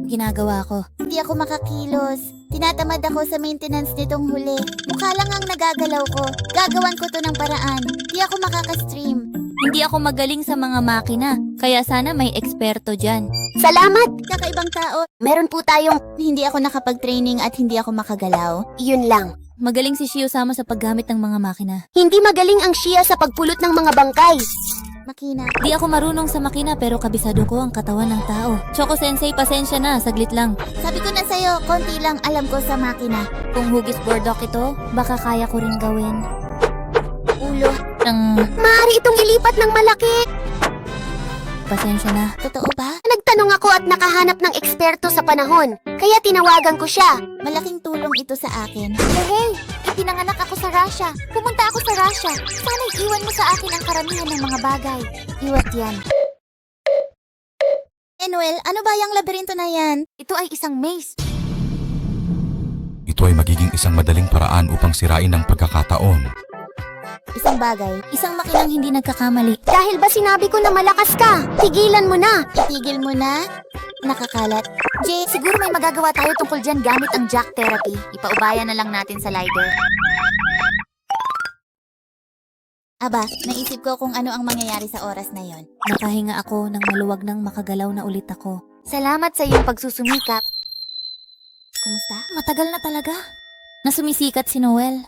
ginagawa ko. Hindi ako makakilos. Tinatamad ako sa maintenance nitong huli. Mukha lang ang nagagalaw ko. Gagawan ko to ng paraan. Di ako makaka-stream. Hindi ako magaling sa mga makina, kaya sana may eksperto dyan. Salamat! Kakaibang tao. Meron po tayong... Hindi ako nakapag-training at hindi ako makagalaw. Yun lang. Magaling si Shio-sama sa paggamit ng mga makina. Hindi magaling ang Shia sa pagpulot ng mga bangkay. Makina. Di ako marunong sa makina pero kabisado ko ang katawan ng tao. Choco-sensei, pasensya na, saglit lang. Sabi ko na sa'yo, konti lang alam ko sa makina. Kung hugis bordok ito, baka kaya ko rin gawin. Ulo. Maaari itong ilipat ng malaki. Pasensya na. Totoo ba? Nagtanong ako at nakahanap ng eksperto sa panahon. Kaya tinawagan ko siya. Malaking tulong ito sa akin. Hey, ipinanganak ako sa Russia. Pumunta ako sa Russia. Sana'y iwan mo sa akin ang karamihan ng mga bagay. Iwat yan. Noel, ano ba yung laberinto na yan? Ito ay isang maze. Ito ay magiging isang madaling paraan upang sirain ang pagkakataon. Isang bagay. Isang makinang hindi nagkakamali. Dahil ba sinabi ko na malakas ka? Tigilan mo na. Itigil mo na. Nakakalat. Jay, siguro may magagawa tayo tungkol dyan gamit ang jack therapy. Ipaubaya na lang natin sa lighter. Aba, naisip ko kung ano ang mangyayari sa oras na yon. Nakahinga ako nang maluwag nang makagalaw na ulit ako. Salamat sa iyong pagsusumikap. Kumusta? Matagal na talaga. Na sumisikat si Noel.